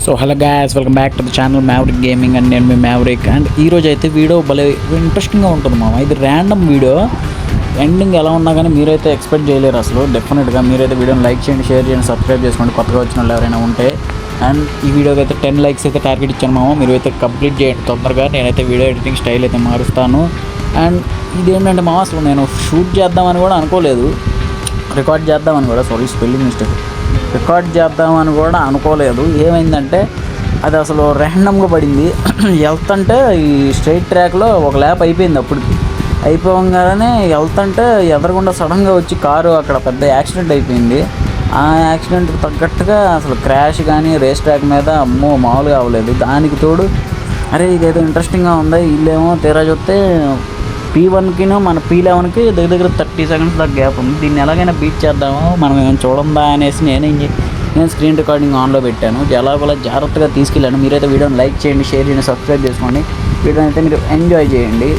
So hello guys, welcome back to the channel maverick gaming and నేను మీ maverick. And ఈరోజు అయితే video భలే ఇంట్రెస్టింగ్గా ఉంటుంది మామ. ఇది ర్యాండమ్ వీడియో, ఎండింగ్ ఎలా ఉన్నా కానీ మీరైతే ఎక్స్పెక్ట్ చేయలేరు అసలు. డెఫినెట్గా మీరైతే వీడియోని లైక్ చేయండి, షేర్ చేయండి, సబ్స్క్రైబ్ చేసుకోండి కొత్తగా వచ్చిన వాళ్ళు ఎవరైనా ఉంటే. అండ్ ఈ వీడియోకి అయితే 10 likes అయితే టార్గెట్ ఇచ్చాను మామ. మీరు అయితే కంప్లీట్ చేయండి తొందరగా. నేనైతే వీడియో ఎడిటింగ్ స్టైల్ అయితే మారుస్తాను. అండ్ ఇదేంటంటే మామ, అసలు నేను షూట్ చేద్దామని కూడా అనుకోలేదు, రికార్డ్ చేద్దామని కూడా, సారీ స్పెల్లింగ్ మిస్టేక్, రికార్డ్ చేద్దామని కూడా అనుకోలేదు. ఏమైందంటే అది అసలు ర్యాండమ్గా పడింది. వెళ్తుంటే ఈ స్ట్రైట్ ట్రాక్లో ఒక ల్యాప్ అయిపోయింది. అప్పటికి అయిపోగానే వెళ్తుంటే ఎదరకుండా సడన్గా వచ్చి కారు అక్కడ పెద్ద యాక్సిడెంట్ అయిపోయింది. ఆ యాక్సిడెంట్కి తగ్గట్టుగా అసలు క్రాష్ కానీ రేస్ ట్రాక్ మీద అమ్మో మామూలుగా అవ్వలేదు. దానికి తోడు అరే ఇదేదో ఇంట్రెస్టింగ్గా ఉంది, వీళ్ళేమో తీరా చూస్తే P1కి మన P11కి దగ్గర 30 seconds దాకా గ్యాప్ ఉంది. దీన్ని ఎలాగైనా బీట్ చేద్దామో, మనం ఏమైనా చూడందా అనేసి నేను స్క్రీన్ రికార్డింగ్ ఆన్లో పెట్టాను. ఎలాగోలా జాగ్రత్తగా తీసుకెళ్ళాను. మీరైతే వీడియోని లైక్ చేయండి, షేర్ చేయండి, సబ్స్క్రైబ్ చేసుకోండి. వీడియోని అయితే మీరు ఎంజాయ్ చేయండి.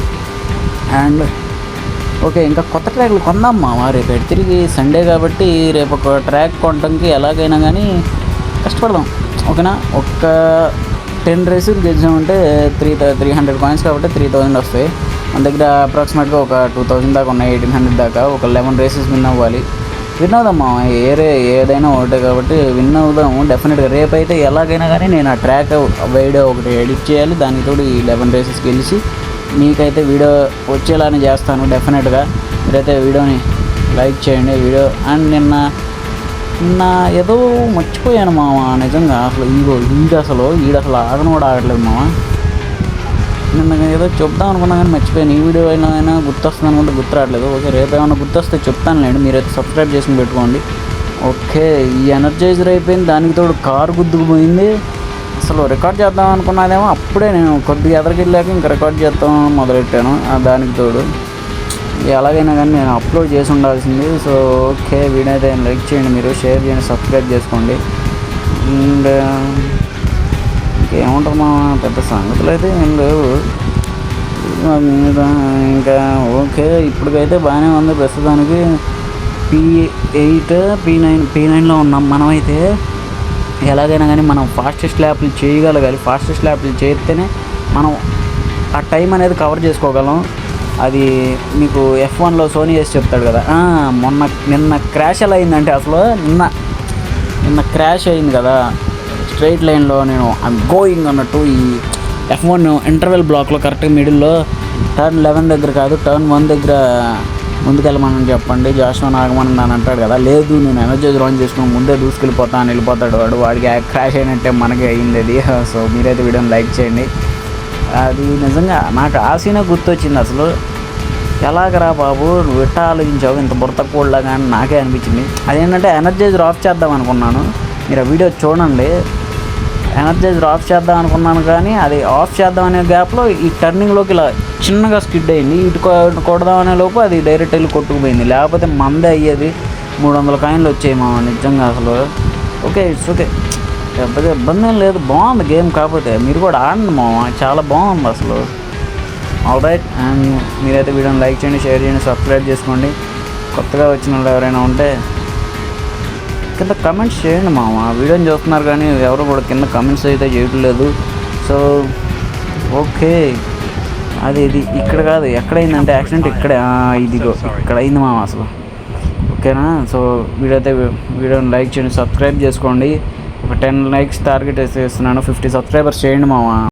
అండ్ ఓకే, ఇంకా కొత్త ట్రాక్లు కొందాం మామ. రేపు తిరిగి సండే కాబట్టి రేపు ఒక ట్రాక్ కొనడానికి ఎలాగైనా కానీ కష్టపడదాం, ఓకేనా. ఒక 10 races గెలిచామంటే 300 coins కాబట్టి 3000 వస్తాయి. మన దగ్గర అప్రాక్సిమేట్గా ఒక 2000 దాకా ఉన్నాయి, 1800 దాకా. ఒక 11 races విన్ అవ్వాలి. విన్ అవుదాం మామ, ఏదైనా ఒకటే కాబట్టి విన్ అవుదాము డెఫినెట్గా. రేపైతే ఎలాగైనా కానీ నేను ఆ ట్రాక్ వీడియో ఒకటి ఎడిట్ చేయాలి. దానికి తోడు ఈ 11 races గెలిచి మీకైతే వీడియో వచ్చేలానే చేస్తాను డెఫినెట్గా. మీరైతే వీడియోని లైక్ చేయండి. వీడియో అండ్ నిన్న ఏదో మర్చిపోయాను మామ, నిజంగా. అసలు ఈడు అసలు ఆగను కూడా ఆగట్లేదు మామ. నిన్న ఏదో చెప్దాం అనుకున్నా కానీ మర్చిపోయాను. ఈ వీడియో అయినా గుర్తొస్తుంది అనుకుంటే గుర్తు రావట్లేదు. ఓకే, రేపు ఏమైనా గుర్తొస్తే చెప్తానులేండి. మీరైతే సబ్స్క్రైబ్ చేసుకుని పెట్టుకోండి. ఓకే, ఈ ఎనర్జైజర్ అయిపోయింది, దానికి తోడు కారు గుద్దుకుపోయింది. అసలు రికార్డ్ చేద్దాం అనుకున్నదేమో అప్పుడే నేను కొద్దిగా ఎదరికెళ్ళాక ఇంకా రికార్డ్ చేద్దాం మొదలెట్టాను. దానికి తోడు ఎలాగైనా కానీ నేను అప్లోడ్ చేసి ఉండాల్సింది. సో ఓకే, వీడియో అయితే లైక్ చేయండి, మీరు షేర్ చేయండి, సబ్స్క్రైబ్ చేసుకోండి. అండ్ ఇంకేముంటుంది మా పెద్ద సంగతులు అయితే ఏం లేవు మీద. ఇంకా ఓకే, ఇప్పటికైతే బాగానే ఉంది ప్రస్తుతానికి. P8 P9లో ఉన్నాం మనమైతే. ఎలాగైనా కానీ మనం ఫాస్టెస్ట్ ల్యాప్లు చేయగలగాలి. ఫాస్టెస్ట్ ల్యాప్లు చేస్తేనే మనం ఆ టైం అనేది కవర్ చేసుకోగలం. అది మీకు F1లో సోనీ చేసి చెప్తాడు కదా. నిన్న క్రాష్ ఎలా అయిందంటే, అసలు నిన్న క్రాష్ అయింది కదా స్ట్రైట్ లైన్లో. నేను ఐమ్ గోయింగ్ అన్నట్టు ఈ F1 ఇంటర్వెల్ బ్లాక్లో కరెక్ట్గా మిడిల్లో టర్న్ 11 దగ్గర కాదు, టర్న్ 1 దగ్గర ముందుకెళ్ళమని చెప్పండి, జాషువా ఆగమని అని అంటాడు కదా. లేదు, నేను ఎనర్జైజర్ ఆన్ చేసుకుని ముందే దూసుకెళ్ళిపోతాను, వెళ్ళిపోతాడు వాడికి క్రాష్ అయినట్టే మనకి అయింది అది. సో మీరైతే వీడియోని లైక్ చేయండి. అది నిజంగా నాకు ఆ సీనే గుర్తొచ్చింది. అసలు ఎలాగరా బాబు, నువ్వు ఎట్టా ఆలోచించావు ఇంత బుర్ర తక్కువలా కానీ నాకే అనిపించింది. అదేంటంటే ఎనర్జైజర్ ఆఫ్ చేద్దాం అనుకున్నాను. మీరు ఆ వీడియో చూడండి. ఎనర్జైజర్ ఆఫ్ చేద్దాం అనుకున్నాను కానీ అది ఆఫ్ చేద్దాం అనే గ్యాప్లో ఈ టర్నింగ్లోకి ఇలా చిన్నగా స్కిడ్ అయింది. ఇటు కొడదాం అనే లోపు అది డైరెక్ట్ వెళ్ళి కొట్టుకుపోయింది. లేకపోతే మందే అయ్యేది. 300 coins వచ్చాయి మా నిజంగా అసలు. ఓకే, ఇట్స్ ఓకే, పెద్దగా ఇబ్బంది ఏం లేదు, బాగుంది గేమ్. కాకపోతే మీరు కూడా ఆడండి మామ, చాలా బాగుంది అసలు. ఆల్ రైట్, అండ్ మీరైతే వీడియోని లైక్ చేయండి, షేర్ చేయండి, సబ్స్క్రైబ్ చేసుకోండి. కొత్తగా వచ్చిన వాళ్ళు ఎవరైనా ఉంటే కింద కమెంట్స్ చేయండి మామ. వీడియోని చూస్తున్నారు కానీ ఎవరు కూడా కింద కమెంట్స్ అయితే చేయట్లేదు. సో ఓకే, ఇది ఇక్కడ కాదు, ఎక్కడైందంటే యాక్సిడెంట్ ఇక్కడే, ఇదిగో ఇక్కడ అయింది మామ అసలు. ఓకేనా. సో వీడియోని లైక్ చేయండి, సబ్స్క్రైబ్ చేసుకోండి. ఒక 10 likes టార్గెట్ వేసేస్తున్నాను. 50 subscribers చేయండి మామ.